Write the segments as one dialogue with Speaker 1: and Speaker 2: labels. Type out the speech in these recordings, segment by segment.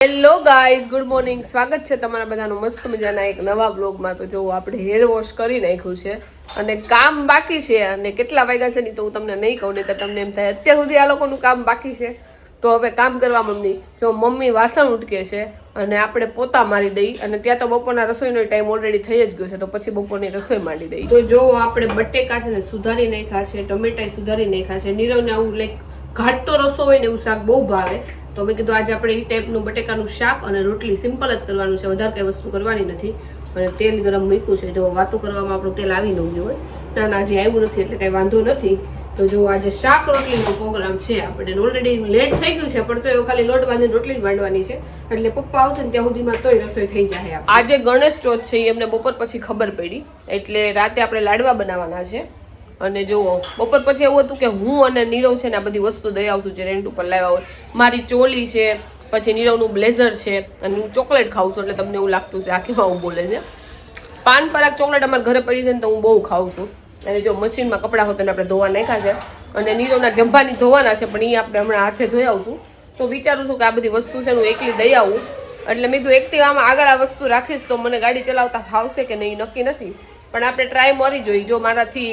Speaker 1: Hello guys, good morning. સ્વાગત છે તમારા બધાનું મસ્ત મજાના એક નવા બ્લોગમાં. તો જો આપણે હેર વોશ કરી નાખ્યું છે અને કામ બાકી છે. અને કેટલા વાગ્યા છે ને તો હું તમને નહીં કહું, નહીં તો તમને એમ થાય અત્યાર સુધી આ લોકોનું કામ બાકી છે. તો હવે કામ કરવા મમ્મી. જો મમ્મી વાસણ ઉટકે છે અને આપણે પોતા મારી દઈ. અને ત્યાં તો બપોરના રસોઈનો ટાઈમ ઓલરેડી થઈ જ ગયો છે, તો પછી બપોરની રસોઈ માંડી દઈ. તો જો આપણે બટેકા છે ને સુધારી નાખ્યા છે, ટમેટા સુધારી નાખ્યા છે. નીરવને આવું લાઈક ઘાટો રસો હોય ને એવું શાક બહુ ભાવે. તો મેં કીધું આજે આપણે એ ટાઈપનું બટેકાનું શાક અને રોટલી સિમ્પલ જ કરવાનું છે, વધારે કંઈ વસ્તુ કરવાની નથી. અને તેલ ગરમ મૂક્યું છે. જો વાતો કરવામાં આપણું તેલ આવી ન ગયું હોય ના હજી આવ્યું નથી એટલે કંઈ વાંધો નથી. તો જો આજે શાક રોટલીનો પ્રોગ્રામ છે. આપણે ઓલરેડી લેટ થઈ ગયું છે, પણ તો એવું ખાલી લોટ બાંધીને રોટલી જ માંડવાની છે. એટલે પપ્પા આવશે ને ત્યાં સુધીમાં તોય રસોઈ થઈ જાય. આજે ગણેશ ચોથ છે, એમને બપોર પછી ખબર પડી, એટલે રાતે આપણે લાડવા બનાવવાના છે. અને જુઓ બપોર પછી એવું હતું કે હું અને નીરવ છે ને આ બધી વસ્તુ દઈ આવશું જે રેન્ટ ઉપર લાવ્યા હોય. મારી ચોલી છે, પછી નીરવનું બ્લેઝર છે, અને હું ચોકલેટ ખાઉં છું એટલે તમને એવું લાગતું છે આખીમાં હું બોલે છે. પાન પરાગ ચોકલેટ અમારા ઘરે પડી છે ને તો હું બહુ ખાઉં છું. અને જો મશીનમાં કપડાં હોતા આપણે ધોવા નાખ્યા છે અને નીરવના જંભાની ધોવાના છે, પણ એ આપણે હમણાં હાથે ધોઈ આવશું. તો વિચારું છું કે આ બધી વસ્તુ છે હું એકલી દઈ આવું. એટલે મેં કીધું એક્ટિવામાં આગળ આ વસ્તુ રાખીશ તો મને ગાડી ચલાવતા ફાવશે કે નહીં નક્કી નથી, પણ આપણે ટ્રાય મારી જોઈ. જો મારાથી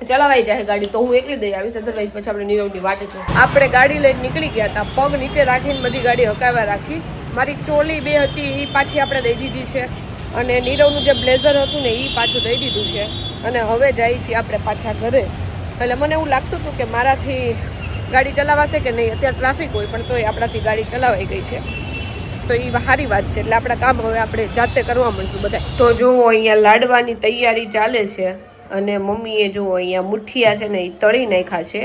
Speaker 1: ચલાવાઈ જાય ગાડી તો હું એકલી દઈ આવીશ, અધરવાઇઝ પછી આપણે નીરવની વાટે છે. આપણે ગાડી લઈને નીકળી ગયા હતા, પગ નીચે રાખીને બધી ગાડી હકાવ્યા રાખી. મારી ચોલી બે હતી એ પાછી આપણે દઈ દીધી છે, અને નીરવનું જે બ્લેઝર હતું ને એ પાછું દઈ દીધું છે. અને હવે જઈએ છીએ આપણે પાછા ઘરે. એટલે મને એવું લાગતું હતું કે મારાથી ગાડી ચલાવાશે કે નહીં, અત્યારે ટ્રાફિક હોય પણ તોય આપણાથી ગાડી ચલાવાઈ ગઈ છે, તો એ સારી વાત છે. એટલે આપણા કામ હવે આપણે જાતે કરવા મળશું બધા. તો જુઓ અહીંયા લાડવાની તૈયારી ચાલે છે. અને મમ્મીએ જો અહીંયા મુઠિયા છે ને એ તળી નાખ્યા છે.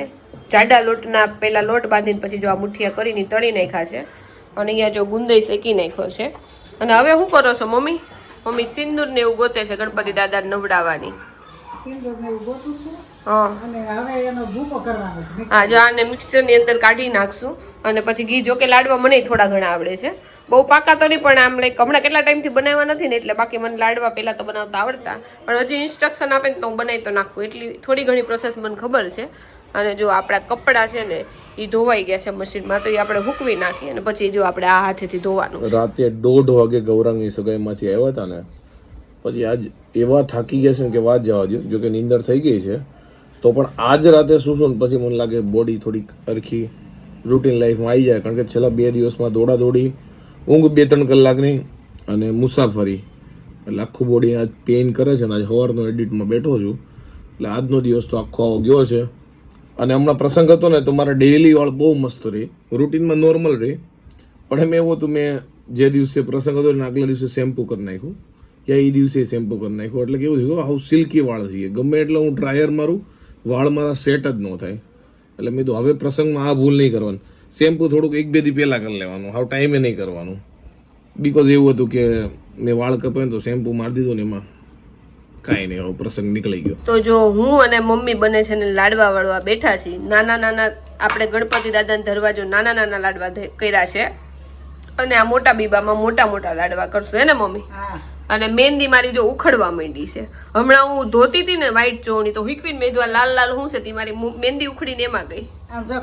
Speaker 1: જાડા લોટના પહેલાં લોટ બાંધીને પછી જો આ મુઠિયા કરીને તળી નાખ્યા છે. અને અહીંયા જો ગુંદઈ શેકી નાખ્યો છે. અને હવે શું કરો છો મમ્મી? મમ્મી સિંદૂર ને એવું ગોતે છે ગણપતિ દાદા નવડાવવાની. હા, જો આને મિક્સરની અંદર કાઢી નાખશું. અને પછી ઘી જો કે લાડવા મને થોડા ઘણા આવડે છે, બહુ પાકા તો નહીં, પણ આમ લાઈક હમણાં કેટલા ટાઈમથી બનાવવા નથી ને એટલે બાકી મને લાડવા પહેલાં તો બનાવતા આવડતા, પણ હજી ઇન્સ્ટ્રક્શન આપે ને તો હું બનાવી તો નાખું, એટલી થોડી ઘણી પ્રોસેસ મને ખબર છે. અને જો આપણા કપડાં છે ને એ ધોવાઈ ગયા છે મશીનમાં, તો એ આપણે હૂકવી નાખીએ અને પછી જો આપણે આ હાથેથી ધોવાનું.
Speaker 2: રાતે 1:30 વાગે ગૌરાંગની સગાઈમાંથી આવ્યા હતા ને, પછી આજ એવા થાકી ગયા છે ને કે વાત જવા દો. જો કે નીંદર થઈ ગઈ છે તો પણ આજ રાતે શું પછી મને લાગે બોડી થોડીક અરખી રૂટીન લાઈફમાં આવી જાય, કારણ કે છેલ્લા 2 દિવસમાં દોડાદોડી, ઊંઘ 2-3 કલાકની અને મુસાફરી, એટલે આખું બોડી આજ પેઇન કરે છે. અને આજ સવારનો એડિટમાં બેઠો છું એટલે આજનો દિવસ તો આખો આવો ગયો છે. અને હમણાં પ્રસંગ હતો ને તો મારા ડેઇલી વાળ બહુ મસ્ત રહી, રૂટીનમાં નોર્મલ રહી, પણ એમ એવું હતું મેં જે દિવસે પ્રસંગ હતો ને આગલા દિવસે શેમ્પૂ કરી નાખ્યું, યા એ દિવસે શેમ્પૂ કરી નાખ્યું. એટલે કેવું થયું આવું સિલ્કી વાળ છીએ, ગમે એટલે હું ડ્રાયર મારું વાળ મારા સેટ જ ન થાય. એટલે મેં તો હવે પ્રસંગમાં આ ભૂલ નહીં કરવાની, શેમ્પૂ થોડુંક 1-2 દી પહેલાં કરી લેવાનું, હાવ ટાઈમે નહીં કરવાનું. બીકોઝ એવું હતું કે મેં વાળ કપાય ને તો શેમ્પૂ મારી દીધું ને એમાં કાંઈ નહીં, હવે પ્રસંગ નીકળી ગયો.
Speaker 1: તો જો હું અને મમ્મી બને છે ને લાડવા વાળવા બેઠા છીએ. નાના નાના આપણે ગણપતિ દાદાને ધરવા જો નાના નાના લાડવા કર્યા છે, અને આ મોટા બીબામાં મોટા મોટા લાડવા કરશું હે ને મમ્મી? અને મહેંદી મારી જો ઉખડવા માંડી છે. હમણાં હું ધોતી હતી ને વ્હાઈટ ચોણી, તો હિકવીને મેદવા લાલ લાલ હું છે તી મારી મહેંદી ઉખડીને એમાં ગઈ.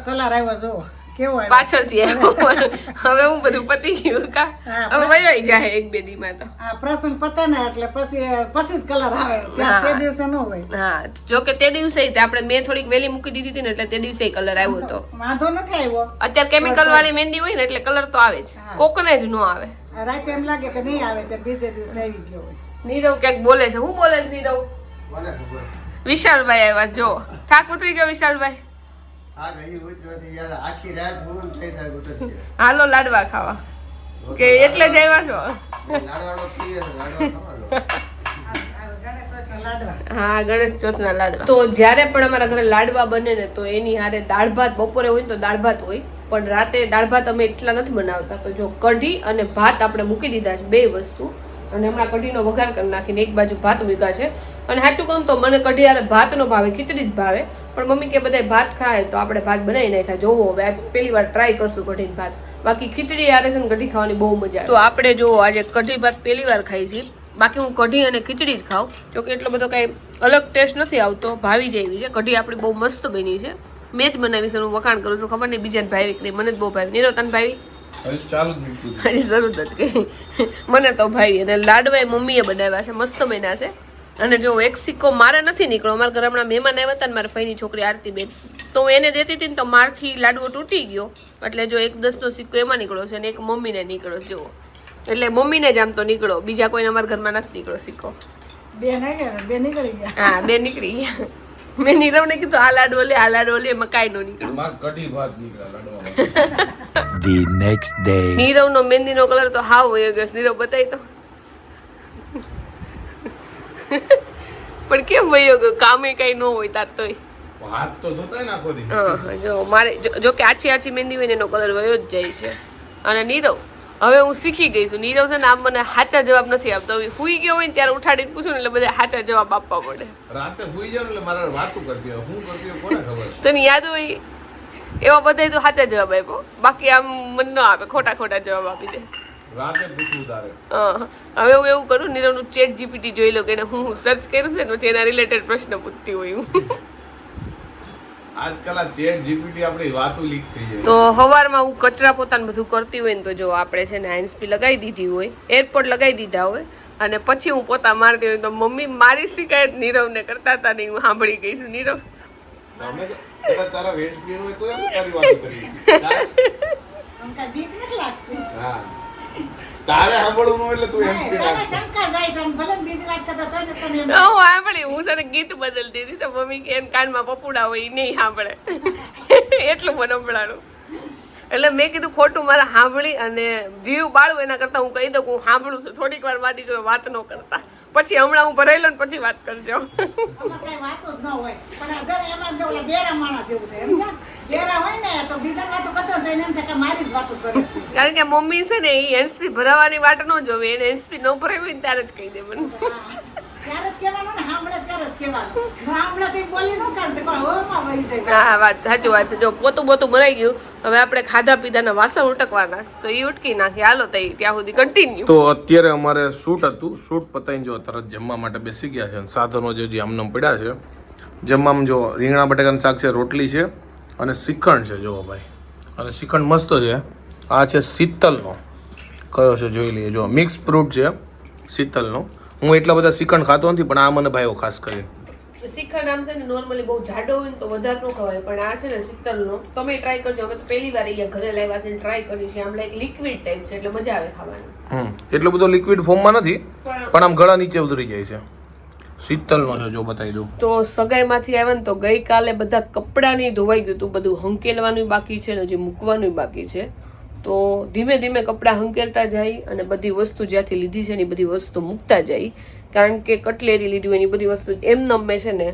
Speaker 3: કલર આવ્યો જો કેવો
Speaker 1: પાછળથી હવે હું બધું પતી ગયું કા, હવે વયો જાય 1-2 દીમાં તો
Speaker 3: આ પ્રસંગ પતે ને એટલે પછી જ કલર આવે, તે દિવસે ન હોય.
Speaker 1: હા, જો કે તે દિવસે આપણે મેં થોડીક વેલી મૂકી દીધી હતી ને એટલે તે દિવસે કલર આવ્યો હતો.
Speaker 3: વાંધો નથી આવ્યો.
Speaker 1: અત્યારે કેમિકલ વાળી મહેંદી હોય ને એટલે કલર તો આવે જ, કોકને જ ન આવે.
Speaker 3: રાતે એમ લાગે કે નહીં આવે તો બીજે દિવસે આવી ગયો હોય.
Speaker 1: નીરવ ક્યાંક બોલે છે, હું બોલે છે નીરવ? વિશાલભાઈ આવ્યા, જો થાક ઉતરી ગયો વિશાલભાઈ. હાલો લાડવા ખાવા કે એટલે જ આવ્યા છો? હા, ગણેશ ચોથના લાડવા. તો જ્યારે પણ અમારા ઘરે લાડવા બને ને તો એની હારે દાળ ભાત, બપોરે હોય તો દાળ ભાત હોય, પણ રાતે દાળ ભાત અમે એટલા નથી બનાવતા. તો જો કઢી અને ભાત આપણે મૂકી દીધા છે, 2 વસ્તુ. અને હમણાં કઢીનો વઘાર કરી નાખીને એક બાજુ ભાત મૂક્યા છે. અને સાચું કહું તો મને કઢી યાર ભાત નો ભાવે, ખીચડી જ ભાવે, પણ મમ્મી કે બધા ભાત ખાય તો આપણે ભાત બનાવી નાખ્યા. જોવો હવે આજ પહેલી વાર ટ્રાય કરશું કઢી ભાત. બાકી ખીચડી યારે છે ને કઢી ખાવાની બહુ મજા આવે. તો આપણે જોવો આજે કઢી ભાત પહેલી વાર ખાઈ છીએ. બાકી હું કઢી અને ખીચડી જ ખાઉં, જોકે એટલો બધો કાંઈ અલગ ટેસ્ટ નથી આવતો, ભાવી જેવી છે. કઢી આપણી બહુ મસ્ત બની છે, મેં જ બનાવી છે, હું વખાણ કરું છું. ખબર નહીં બીજાને ભાવી કે નહીં, મને જ બહુ ભાવી. નીરવ તને ભાવી?
Speaker 2: હજી ચાલુ જ નીકળ્યું
Speaker 1: હજી શરૂ જ કરી. મને તો ભાઈ અને લાડવા મમ્મીએ બનાવ્યા છે, મસ્ત બન્યા છે. અને જો એક સિક્કો મારે નથી નીકળ્યો. અમારા ઘરે હમણાં મહેમાન આવ્યા હતા ને મારી ફઈની છોકરી આરતીબેન, તો હું એને દેતી હતી ને તો મારથી લાડવો તૂટી ગયો, એટલે જો 1/10નો સિક્કો એમાં નીકળ્યો છે અને એક મમ્મીને નીકળ્યો છે. જુઓ, એટલે મમ્મીને જ આમ તો નીકળ્યો, બીજા કોઈને અમારા ઘરમાં નથી નીકળ્યો સિક્કો.
Speaker 3: બે નીકળી ગયા.
Speaker 1: હા, 2 નીકળી ગયા. મેં નીરવને કીધું આ લાડવો લે, આ લાડવો લે, એમાં કાંઈ ન નીકળ્યું.
Speaker 2: માર કઢી ભાત નીકળ્યા લાડવામાં.
Speaker 4: The next day.
Speaker 1: નીરવનો મહેંદીનો કલર તો હાવ વયો ગયો. નીરવ બતાવી તો પણ કેમ વયો ગયો? કામે કઈ ન હોય તાર તોય
Speaker 2: હાથ તો ધોતા ને આખો દી.
Speaker 1: હા, જો મારે જો કે આછી મહેંદી હોય ને એનો કલર વયો જ જાય છે. અને નીરવ હવે હું શીખી ગઈ છું. નીરવ છે ને આમ મને સાચા જવાબ નથી આપતો. હુઈ ગયો હોય ને ત્યારે ઉઠાડીને પૂછું ને એટલે બધા સાચા જવાબ આપવા પડે.
Speaker 2: રાતે સુઈ જાવ એટલે મારા વાતું કરતી હોય, હું કરતી હોય કોને ખબર.
Speaker 1: તને યાદ હોય એવા બધા તો સાચા જવાબ આપ્યો, બાકી આમ મન ન આપે, ખોટા ખોટા જવાબ આપી દે.
Speaker 2: રાતે પૂછવું તારે.
Speaker 1: હવે હું એવું કરું, નીરવનું ચેટ જીપીટી જોઈ લો કે હું સર્ચ કર્યું છે ને પછી એના રિલેટેડ પ્રશ્ન પૂછતી હોય હું.
Speaker 2: આજકાલ આ ચેટ જીપીટી આપણી વાતો લીક થઈ જાય.
Speaker 1: તો સવારમાં હું કચરા પોતાને બધું કરતી હોય ને તો જો આપણે છે ને હેન્ડસ્પી લગાવી દીધી હોય, એરપોર્ટ લગાવી દીધા હોય અને પછી હું પોતા મારતી હોય તો મમ્મી મારી શિકાયત નીરવને કરતા હતા ને હું સાંભળી ગઈ છું. નીરવ
Speaker 2: અમે તો કદાચ તારા વેટ સ્ક્રીન હોય તો એમ તારી વાતો કરી છે.
Speaker 3: અમકા બીક નથી લાગતી.
Speaker 2: હા, તારે સાંભળવું હોય એટલે તું એમ સ્ક્રીન
Speaker 3: તને
Speaker 2: આપશે.
Speaker 3: શંકા જાય છે, ભલે બીજી વાત કરતા તોય ને તને એમ
Speaker 1: હું સાંભળી, હું છે ને ગીત બદલતી હતી તો મમ્મી કે એમ કાનમાં પપુડા હોય એ નહીં સાંભળે એટલું મને સંભળાણું. એટલે મેં કીધું ખોટું મારે સાંભળી અને જીવ બાળવું એના કરતા હું કહી દઉં કે હું સાંભળું છું, થોડીક વાર મારી દીકરો વાત ન કરતા, પછી હમણાં હું ભરાઈ લઉં ને પછી વાત કરજો.
Speaker 3: આમાં કઈ વાતો જ ન હોય. પણ આ જરા એમાં જો ઓલા બેરા માણસ જેવું થાય, સમજ્યા? બેરા હોય ને તો બીજા વાતો કરતો હોય તો એને એમ થાય કે મારી જ વાતો કરે છે.
Speaker 1: કારણ કે મમ્મી છે ને એ હેન્ડસ્પી ભરાવાની વાટ ન જોવે, એને હેન્ડસ્પી ન ભરાવી ને ત્યારે જ કહી દે મને.
Speaker 3: ત્યારે જ કહેવાનું ને, સાંભળે ત્યારે જ કહેવાનું. ન સાંભળે તો ઈ બોલી ન કાઢશે, પણ હવામાં વહી જાય.
Speaker 1: હા, વાત સાચી વાત છે. જો પોતું બોતું ભરાઈ ગયું, હવે આપણે ખાધા પીધાના વાસણ ઉટકવાના તો એ ઉટકી નાખી. હાલો તઈ ત્યાં સુધી કન્ટિન્યુ.
Speaker 2: તો અત્યારે અમારે શૂટ હતું, શૂટ પતાવીને જો તરત જમવા માટે બેસી ગયા છે. સાધનો જે આમનામ પડ્યા છે જમવામાં, જો રીંગણા બટાકાનું શાક છે, રોટલી છે અને શ્રીખંડ છે. જો ભાઈ, અને શ્રીખંડ મસ્ત છે. આ છે શીતલનો, કયો છે જોઈ લઈએ. જો મિક્સ ફ્રૂટ છે શીતલનો. હું એટલા બધા શ્રીખંડ ખાતો નથી પણ આ મને ભાઈઓ ખાસ કરીને.
Speaker 1: શ્રીખંડ આમ છે ને નોર્મલી બહુ જાડો હોય ને તો વધારે ન ખવાય, પણ આ છે ને શીતલનો તમે ટ્રાય કરજો. અમે તો પહેલી વાર અહીંયા ઘરે લાવ્યા છે, ટ્રાય કરી છે. આમ લાઈક લિક્વિડ ટાઈપ છે એટલે મજા આવે ખાવાની.
Speaker 2: એટલો બધો લિક્વિડ ફોર્મમાં નથી પણ આમ ગળા નીચે ઉતરી જાય છે. શીતલનો છે, જો બતાવી દઉં.
Speaker 1: તો સગાઈમાંથી આવ્યા ને તો ગઈકાલે બધા કપડાં નહીં ધોવાઈ ગયું હતું, બધું હંકેલવાનું બાકી છે ને હજી મૂકવાનું બાકી છે. તો ધીમે ધીમે કપડાં હંકેલતા જાય અને બધી વસ્તુ જ્યાંથી લીધી છે ને એ બધી વસ્તુ મૂકતા જાય. કારણ કે કટલેરી લીધી હોય એની બધી વસ્તુ એમને મેં છે ને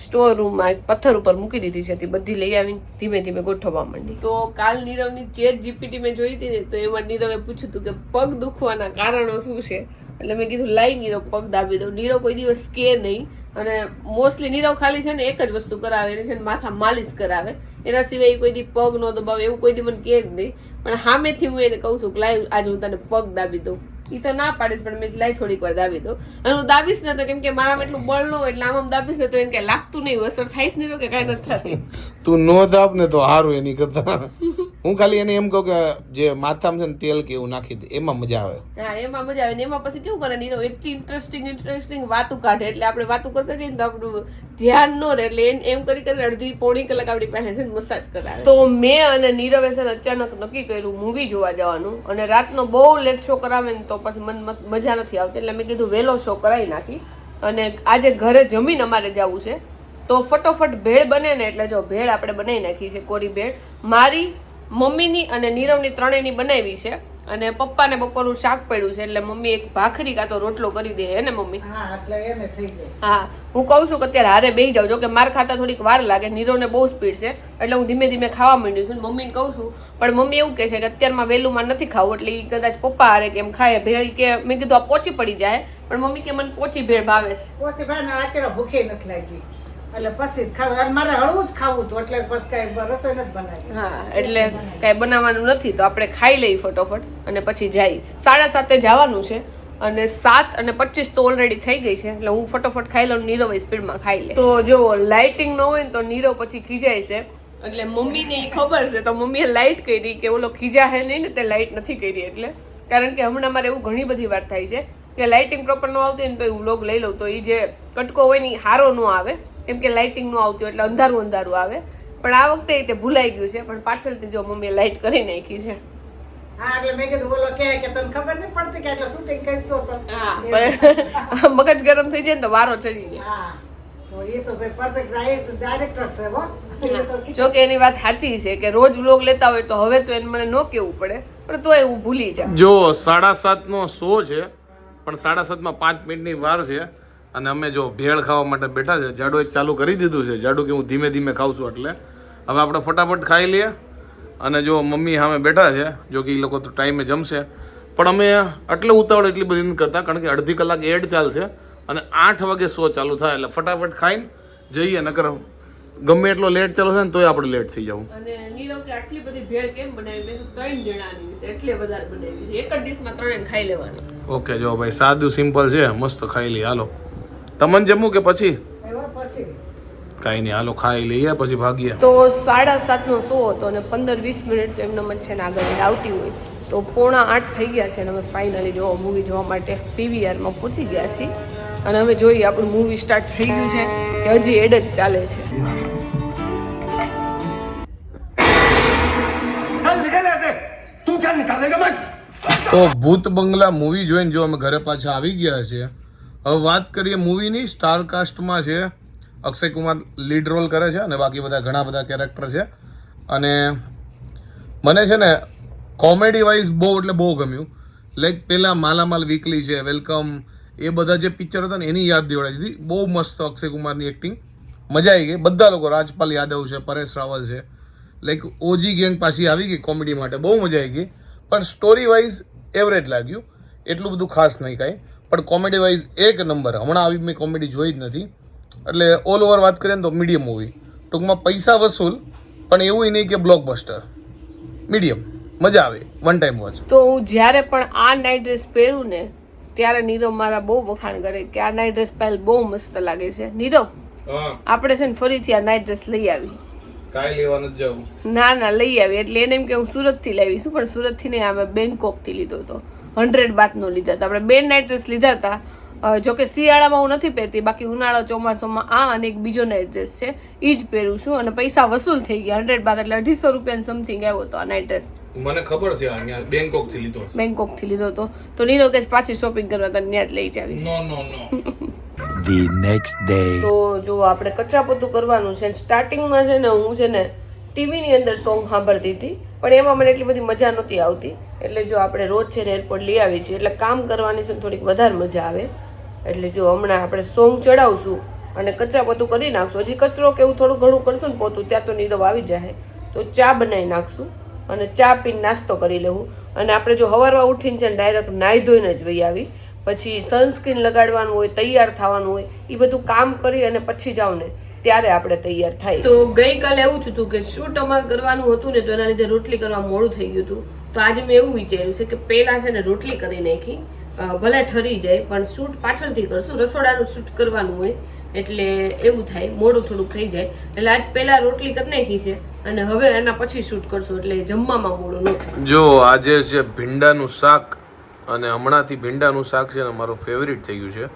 Speaker 1: સ્ટોર રૂમમાં પથ્થર ઉપર મૂકી દીધી છે, તે બધી લઈ આવીને ધીમે ધીમે ગોઠવવા માંડી. તો કાલ નીરવની ચેટ જીપીટી મેં જોઈ હતી ને તો એમાં નીરવે પૂછ્યું હતું કે પગ દુખવાના કારણો શું છે. એટલે મેં કીધું લાઈ નીરવ પગ દાબી દઉં. નીરવ કોઈ દિવસ કે નહીં અને મોસ્ટલી નીરવ ખાલી છે ને એક જ વસ્તુ કરાવે, એને છે ને માથા માલિશ કરાવે. એના સિવાય કોઈ દી પગ ન દબાવે એવું કોઈ દી મને કહે જ નહીં. પણ સામેથી હું એને કહું છું કે લાઈ આજે હું તને પગ દાબી દઉં. એ તો ના પાડીશ પણ મેં લાઈ થોડીક વાર દાબી દઉં. અને હું દાબીશ ને તો કેમ કે મારામાં એટલું બળ ન હોય એટલે આમ દાબીશ ને તો એને કઈ લાગતું નહીં, અસર થાય જ નહીં કે કાંઈ નથી થતું.
Speaker 2: તું નો દાબ ને તો સારું એની કરતા. હું ખાલી એને એમ કહું કે જે માથામાં છે ને તેલ કે એવું નાખી દે, એમાં મજા આવે.
Speaker 1: હા, એમાં મજા આવે ને એમાં પછી કેવું કરે નીરવ એટલી ઇન્ટરેસ્ટિંગ વાતું કાઢે એટલે આપણે વાતું કરતા જઈએ ને તો આપણું ધ્યાન ન રહે એટલે એમ કરી અડધી પોણી કલાક આપણી પાસે છે ને મસાજ કરાવે. તો મેં અને નીરવે છે ને અચાનક નક્કી કર્યું મૂવી જોવા જવાનું, અને રાતનો બહુ લેટ શો કરાવે ને તો પછી મને મજા નથી આવતી એટલે મેં કીધું વહેલો શો કરાવી નાખી. અને આજે ઘરે જમીન અમારે જવું છે તો ફટોફટ ભેળ બને ને એટલે જો ભેળ આપણે બનાવી નાખી છે. કોરી ભેળ મારી, મમ્મીની અને નીરવની ત્રણેયની બનાવી છે. અને પપ્પાને બપોરનું શાક પડ્યું છે એટલે મમ્મી એક ભાખરી કાં તો રોટલો કરી દે હે ને મમ્મી.
Speaker 3: હા, એટલે એને થઈ જાય.
Speaker 1: હા, હું કહું છું કે અત્યારે હારે બેસી જાઉં. જો કે માર ખાતા થોડીક વાર લાગે, નીરવને બહુ સ્પીડ છે એટલે હું ધીમે ધીમે ખાવા માંડ્યું છું. મમ્મીને કહું છું પણ મમ્મી એવું કહે છે કે અત્યારમાં વહેલુંમાં નથી ખાવું એટલે એ કદાચ પપ્પા હારે કે એમ ખાય ભેળ કે મેં કીધું આ પોચી પડી જાય પણ મમ્મી કે મને પોચી ભેળ ભાવે છે.
Speaker 3: પછી ભાઈ ને અત્યારે ભૂખે નથી લાગી એટલે પછી જ ખાવું. અને મારે હળવું જ ખાવું હતું એટલે પછી કઈ રસોઈ નથી બનાવી.
Speaker 1: હા, એટલે કાંઈ બનાવવાનું નથી તો આપણે ખાઈ લઈએ ફટોફટ અને પછી જઈએ. 7:30 જવાનું છે અને 7:25 તો ઓલરેડી થઈ ગઈ છે એટલે હું ફટોફટ ખાઈ લઉં. નીરવ સ્પીડમાં ખાઈ લે. તો જો લાઇટિંગ ન હોય ને તો નીરવ પછી ખીજાય છે એટલે મમ્મીને ઈ ખબર છે તો મમ્મીએ લાઇટ કરી કે ઓલો ખીજા હે નહીં ને તે લાઇટ નથી કરી એટલે કારણ કે હમણાં મારે એવું ઘણી બધી વાર થાય છે કે લાઇટિંગ પ્રોપર ન આવતી ને તો હું વ્લોગ લઈ લઉં તો એ જે કટકો હોય ને એ સારો ન આવે કેમ કે લાઇટિંગ ન આવતી એટલે અંધારું અંધારું આવે પણ આ વખતે તે ભૂલાઈ ગયું છે પણ પાછળથી જો મમ્મીએ લાઇટ કરી નાખી છે
Speaker 3: હા એટલે મેં કીધું બોલો કે તને ખબર નહીં પડતી કે એટલે શૂટિંગ કરશો તો
Speaker 1: હા મગજ ગરમ થઈ જાય ને તો વારો ચડી જાય
Speaker 3: હા તો એ તો ભાઈ પરફેક્ટ ડાયરેક્ટર છે હો એ તો
Speaker 1: જો કે એની વાત સાચી છે કે રોજ વ્લોગ લેતા હોય તો હવે તો એને મને ન કહેવું પડે પણ તોય હું ભૂલી જાઉં
Speaker 2: જો 7:30 શો છે પણ 7:30 5 મિનિટની વાર છે અને અમે જો ભેળ ખાવા માટે બેઠા છે જાડુ એક ચાલુ કરી દીધું છે જાડુ કે હું ધીમે ધીમે ખાઉં છું એટલે હવે આપણે ફટાફટ ખાઈ લઈએ અને જો મમ્મી સામે બેઠા છે જો કે એ લોકો તો ટાઈમે જમશે પણ અમે એટલે ઉતાવળ એટલી બધી નથી કરતા કારણ કે અડધી કલાક એડ ચાલશે અને 8 વાગે શો ચાલુ થાય એટલે ફટાફટ ખાઈને જઈએ નકર ગમે એટલો લેટ ચાલુ થાય ને તોય આપણે લેટ થઈ જવું
Speaker 1: અને નીરવ કે આટલી બધી ભેળ કેમ બનાવી મેં તો 3 જણાની છે એટલે વધારે બનાવી છે એક જ ડીશમાં 3 ખાઈ લેવાની
Speaker 2: ઓકે જો ભાઈ સાદું સિમ્પલ છે મસ્ત ખાઈ લઈએ હાલો તમને જમવું કે પછી
Speaker 3: એવા પછી
Speaker 2: કાંઈ નહીં હાલો ખાઈ લઈએ પછી ભાગીએ
Speaker 1: તો 7:30 શો હતો અને 15-20 મિનિટ તો એમને મન છે ને આગળ આવતી હોય તો 7:45 થઈ ગયા છે અને અમે ફાઇનલી જો મૂવી જોવા માટે પીવીઆરમાં પહોંચી ગયા છીએ અને હવે જોઈએ આપણું મૂવી સ્ટાર્ટ થઈ ગયું છે કે હજી એડ જ ચાલે છે
Speaker 2: તો ભૂત બંગલા મૂવી જોઈને જો અમે ઘરે પાછા આવી ગયા છે હવે વાત કરીએ મૂવીની સ્ટારકાસ્ટમાં છે અક્ષય કુમાર લીડ રોલ કરે છે અને બાકી બધા ઘણા બધા કેરેક્ટર છે અને મને છે ને કોમેડી વાઇઝ બહુ એટલે બહુ ગમ્યું લાઈક પહેલાં માલામાલ વીકલી છે વેલકમ એ બધા જે પિક્ચર હતા ને એની યાદ દેવડાવી દીધી બહુ મસ્ત અક્ષય કુમારની એક્ટિંગ મજા આવી ગઈ બધા લોકો રાજપાલ યાદવ છે પરેશ રાવલ છે લાઈક ઓજી ગેંગ પાછી આવી ગઈ કોમેડી માટે બહુ મજા આવી ગઈ પણ સ્ટોરી વાઇઝ એવરેજ લાગ્યું એટલું બધું ખાસ નહીં કાંઈ પણ કોમેડી વાઇઝ એક નંબર હમણાં આવી મેં કોમેડી જોઈ જ નથી એટલે ઓલ ઓવર વાત કરીએ ને તો મીડિયમ મૂવી ટૂંકમાં પૈસા વસૂલ પણ એવું નહીં કે બ્લોકબસ્ટર મીડિયમ મજા આવે વન ટાઈમ વોચ
Speaker 1: તો હું જ્યારે પણ આ નાઇટ ડ્રેસ પહેરું ને ત્યારે નીરવ મારા બહુ વખાણ કરે કે આ નાઇટ ડ્રેસ પહેલ બહુ મસ્ત લાગે છે નીરવ આપણે છે ને ફરીથી આ નાઇટ ડ્રેસ લઈ આવી
Speaker 2: કાંઈ લેવા નથી જવું
Speaker 1: ના લઈ આવી એટલે એને એમ કે હું સુરતથી લાવીશું પણ સુરતથી નહીં અમે બેંકોકથી લીધો હતો 100 બાતનો લીધા હતા આપણે 2 નાઇટ ડ્રેસ લીધા હતા જોકે શિયાળામાં હું નથી પહેરતી બાકી ઉનાળા ચોમાસામાં આ અને એક બીજો નાઇટ ડ્રેસ છે એ જ પહેરું છું અને પૈસા વસૂલ થઈ ગયા 100 બાત એટલે 250 રૂપિયાનો સમથિંગ આવ્યો હતો આ નાઇટ ડ્રેસ
Speaker 2: મને ખબર છે અહીંયા બેંકોકથી લીધો
Speaker 1: બેંકોકથી લીધો હતો તો નીરવ કે પાછી શોપિંગ કરવા તને ત્યાં જ લઈ જાવીશ
Speaker 2: નો
Speaker 4: The next day.
Speaker 1: તો જો આપણે કચરાપોતું કરવાનું છે સ્ટાર્ટિંગમાં છે ને હું છે ને ટીવીની અંદર સોંગ સાંભળતી હતી પણ એમાં મને એટલી બધી મજા નહોતી આવતી એટલે જો આપણે રોજ છે ને એરપોર્ટ લઈ આવી છીએ એટલે કામ કરવાની છે થોડીક વધારે મજા આવે એટલે જો હમણાં આપણે સોંગ ચડાવશું અને કચરાપોતું કરી નાખશું હજી કચરો કે એવું થોડું ઘણું કરશું ને પોતું ત્યાં તો નીરવ આવી જાય તો ચા બનાવી નાખશું અને ચા પીને નાસ્તો કરી લેવું અને આપણે જો સવારમાં ઉઠીને છે ને ડાયરેક્ટ નાહી ધોઈને જ વહી આવી પછી સનસ્ક્રીન લગાડવાનું હોય તૈયાર થવાનું હોય એ બધું કામ કરી અને પછી જાવ ને ત્યારે આપણે તૈયાર થાય તો ગઈકાલે એવું થયું હતું કે શૂટ અમારે કરવાનું હતું ને તો એના લીધે રોટલી કરવા મોડું થઈ ગયું હતું તો આજે મેં એવું વિચાર્યું છે કે પહેલા છે ને રોટલી કરી નાખી ભલે ઠરી જાય પણ શૂટ પાછળથી કરશું રસોડાનું શૂટ કરવાનું હોય એટલે એવું થાય મોડું થોડુંક થઈ જાય એટલે આજ પહેલા રોટલી કરી નાખી છે અને હવે એના પછી શૂટ કરશું એટલે જમવામાં મોડું ન
Speaker 2: જો આજે છે ભીંડાનું શાક અને હમણાંથી ભીંડાનું શાક છે ને મારું ફેવરિટ થઈ ગયું છે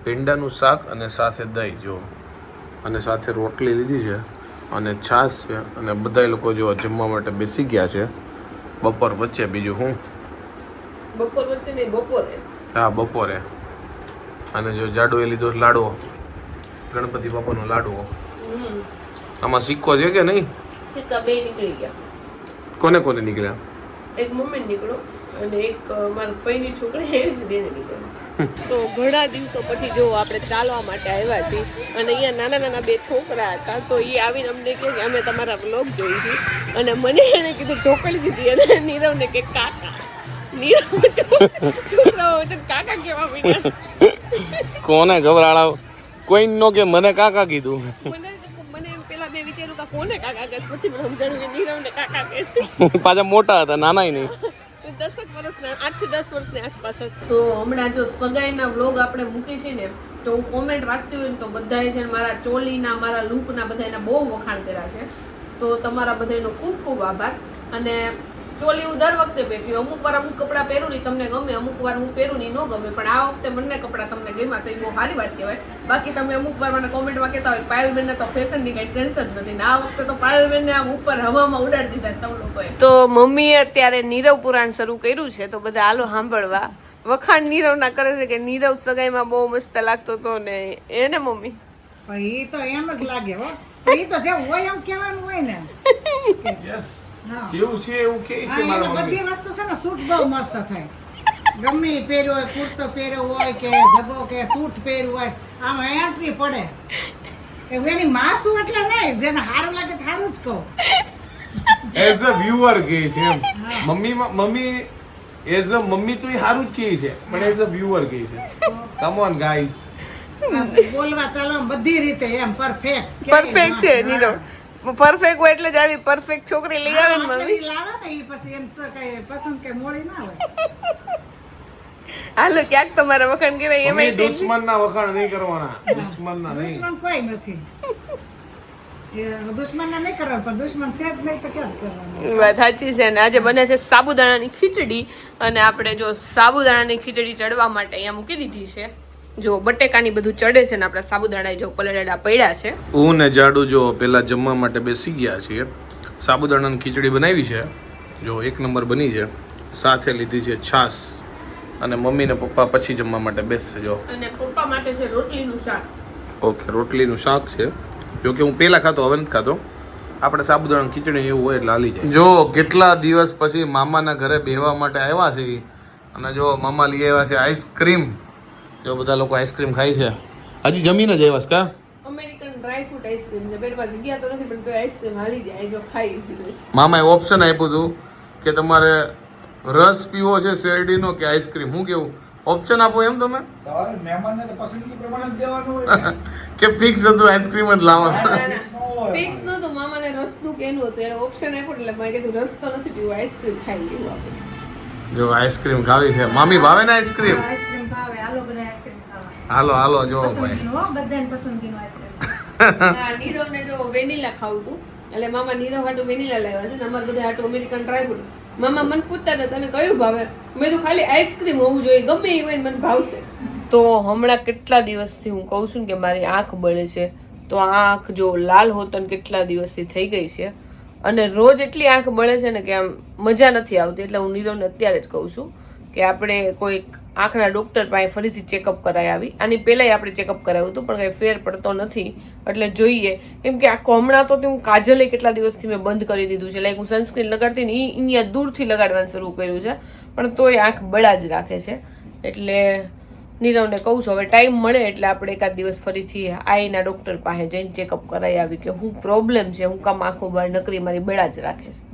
Speaker 2: ભીંડાનું શાક અને સાથે દહીં જો અને સાથે રોટલી લીધી છે અને છાશ છે અને બધા લોકો જો જમવા માટે બેસી ગયા છે બપોર વચ્ચે બીજું હું
Speaker 1: બપોર વચ્ચે નહીં બપોરે
Speaker 2: હા બપોરે અને જો જાડો એ લીધો લાડવો ગણપતિ બાપાનો લાડવો આમાં સિક્કો છે કે નહીં
Speaker 1: સિક્કા બે નીકળી ગયા
Speaker 2: કોને કોને નીકળ્યા
Speaker 1: એક મમ્મી નીકળો અને એક મારા ફઈની છોકરી એવી જ બેને નીકળ્યો તો ઘણા દિવસો પછી જો આપણે ચાલવા માટે આવ્યા છીએ અને અહીંયા નાના નાના બે છોકરા હતા તો એ આવીને અમને કહે કે અમે તમારા વ્લોગ જોઈશું અને મને એને કીધું ઢોકળી દીધી અને નીરવને કે કાકા નીરવ છોકરાઓ કાકા કેવા મીઠા
Speaker 2: કોને ગભરાળાવ કોઈ નો કે મને કાકા કીધું
Speaker 1: મને એમ પેલા મેં વિચાર્યું કે કોને કાકા કહે પછી મને સમજાણું કે નીરવને કાકા કહે
Speaker 2: પાછા મોટા હતા નાના નહીં
Speaker 1: 10 વર્ષના 8 થી 10 વર્ષની આસપાસ હશે તો હમણાં જો સગાઈના વ્લોગ આપણે મૂકી છે ને તો હું કોમેન્ટ વાંચતી હોય ને તો બધાએ છે ને મારા ચોલીના મારા લુકના બધાના બહુ વખાણ કર્યા છે તો તમારા બધાનો ખૂબ ખૂબ આભાર. અને ચોલી હું દર વખતે પહેરતી હોય, અમુક વાર અમુક કપડાં પહેરું નહીં તમને ગમે, અમુક વાર હું પહેરું નહીં ન ગમે, પણ આ વખતે બંને કપડાં તમને ગમ્યા તો એ બહુ સારી વાત કહેવાય. બાકી તમે અમુક વાર મને કોમેન્ટમાં કહેતા હોય પાયલબેનને તો ફેશનની કઈ સેન્સ જ નથી, ને આ વખતે તો પાયલબેનને આમ ઉપર હવામાં ઉડાડી દીધા તમે લોકોએ. તો મમ્મીએ અત્યારે નીરવ પુરાણ શરૂ કર્યું છે, તો બધા હાલો સાંભળવા. વખાણ નીરવના કરે છે કે નીરવ સગાઈમાં બહુ મસ્ત લાગતો હતો ને એને મમ્મી
Speaker 3: પણ ઈ તો એમ જ લાગે હો, ઈ તો જે હોય એમ કહેવાનું હોય ને.
Speaker 2: યસ
Speaker 3: હા.
Speaker 2: જેવું છે એવું કે છે
Speaker 3: હા,
Speaker 2: મારા
Speaker 3: એને
Speaker 2: મમ્મી.
Speaker 3: બધી વસ્તુ છે ને સૂટ બહુ મસ્ત થાય. ગમે ઈ પહેર્યો હોય, કુર્તો પહેર્યો હોય કે ઝબો કે સૂટ પહેર્યું હોય, આમ એન્ટ્રી પડે. એની માસુ એટલે નહીં, જેને સારું લાગે તો સારું જ કહું.
Speaker 2: એઝ અ વ્યુઅર કહે છે એમ. મમ્મી એઝ અ મમ્મી તો એ સારું જ કહે છે, પણ એઝ અ વ્યુઅર કહે છે. Come on guys.
Speaker 3: આમ બોલવા ચાલવા બધી રીતે એમ પરફેક્ટ
Speaker 1: પરફેક્ટ છે નીરવ. પરફેક્ટ હોય એટલે જ આવી પરફેક્ટ છોકરી લઈ આવે ને મમ્મી.
Speaker 3: લાવે ને ઈ પછી એમ શું કઈ પસંદ કે મોડી ના હોય.
Speaker 1: હાલો ક્યાંક તમારા વખાણ કહેવાય
Speaker 2: મમ્મી
Speaker 1: એમાં તે
Speaker 2: દુશ્મનના વખાણ નહીં કરવાના, દુશ્મનના નહીં.
Speaker 3: દુશ્મન કોઈ નથી. એ દુશ્મનને નહીં કરવાનું, પણ દુશ્મન છે જ નહીં તો ક્યાં કરવાનું.
Speaker 1: વાત સાચી છે. ને આજે બને છે સાબુદાણાની ખીચડી, અને આપણે જો સાબુદાણાની ખીચડી ચડવા માટે અહીંયા મૂકી દીધી છે. જો બટેકાની બધું ચડે છે ને આપણા સાબુદાણા જો પલળેલા પડ્યા છે.
Speaker 2: હું ને જાડુ જો પેલા જમવા માટે બેસી ગયા છીએ. સાબુદાણાની ખીચડી બનાવી છે, જો એક નંબર બની છે. સાથે લીધી છે છાશ, અને મમ્મી ને પપ્પા પછી જમવા માટે બેસશે. જો
Speaker 1: અને પપ્પા માટે છે રોટલીનું શાક.
Speaker 2: ઓકે, રોટલીનું શાક છે. જો કે હું પેલા ખાતો, હવે નથી ખાતો. આપણે સાબુદાણાની ખીચડી એવું હોય એટલે હાલી જાય. જો કેટલા દિવસ પછી મામાના ઘરે બેહવા માટે આવ્યા છે, અને જો મામા લઈ આવ્યા છે આઈસ્ક્રીમ. જો બધા લોકો આઈસ્ક્રીમ ખાય છે. હજી જમીને જ આવ્યા છે કા?
Speaker 1: અમેરિકન ડ્રાય ફ્રૂટ આઈસ્ક્રીમ છે. પેટમાં જગ્યા તો નથી પણ તો આઈસ્ક્રીમ હાલી જાય જો ખાઈ છે.
Speaker 2: મામાએ ઓપ્શન આપ્યું હતું કે તમારે રસ પીવો છે શેરડીનો કે આઈસ્ક્રીમ. હું કેવું ઓપ્શન આપો એમ તમે
Speaker 5: સવારે મહેમાનને તો પસંદગી પ્રમાણે જ દેવાનું હોય.
Speaker 2: કે ફિક્સ હતું આઈસ્ક્રીમ જ લાવવાનું?
Speaker 1: ફિક્સ નહોતું, મામાને રસનું કે એનું હતું, એને ઓપ્શન આપ્યો એટલે મેં કીધું રસ તો નથી પીવું, આઈસ્ક્રીમ ખાઈ લેવું આપણે.
Speaker 2: જો આઈસ્ક્રીમ ખાવી છે. મામી ભાવે ને આઈસ્ક્રીમ?
Speaker 6: આઈસ્ક્રીમ ભાવે, હાલો બધા આઈસ્ક્રીમ ખાવા.
Speaker 2: હાલો હાલો જો ભાઈ.
Speaker 6: પસંદગીનું હો, બધાને પસંદગીનું આઈસ્ક્રીમ.
Speaker 1: હા, નીરવને જો વેનીલા ખાવું હતું એટલે મામા નીરવ હાટું વેનીલા લાવ્યા છે ને અમારે બધા હાટું અમેરિકન ડ્રાય ફ્રૂટ. મામા મને પૂછતા હતા તને કયું ભાવે, મેં તો ખાલી આઈસ્ક્રીમ હોવું જોઈએ, ગમે એ હોય મને ભાવશે. તો હમણાં કેટલા દિવસથી હું કહું છું કે મારી આંખ બળે છે, તો આ આંખ જો લાલ હોતન કેટલા દિવસથી થઈ ગઈ છે, અને રોજ એટલી આંખ બળે છે ને કે આમ મજા નથી આવતી. એટલે હું નીરવને અત્યારે જ કહું છું કે આપણે કોઈક આંખના ડૉક્ટર પાસે ફરીથી ચેકઅપ કરાવી આવી. આની પહેલાંય આપણે ચેકઅપ કરાવ્યું હતું પણ કંઈ ફેર પડતો નથી, એટલે જોઈએ. કેમ કે આખો હમણાં તો હું કાજલે કેટલા દિવસથી મેં બંધ કરી દીધું છે. લાઈક હું સનસ્ક્રીન લગાડતી ને એ અહીંયા દૂરથી લગાડવાનું શરૂ કર્યું છે, પણ તોય આંખ બળા જ રાખે છે. એટલે નીરવને કહું છું હવે ટાઈમ મળે એટલે આપણે એકાદ દિવસ ફરીથી આઈના ડૉક્ટર પાસે જઈને ચેકઅપ કરાવી આવી કે શું પ્રોબ્લેમ છે, હું કામ આંખો બહાર નકરી મારી બળા જ રાખે છે.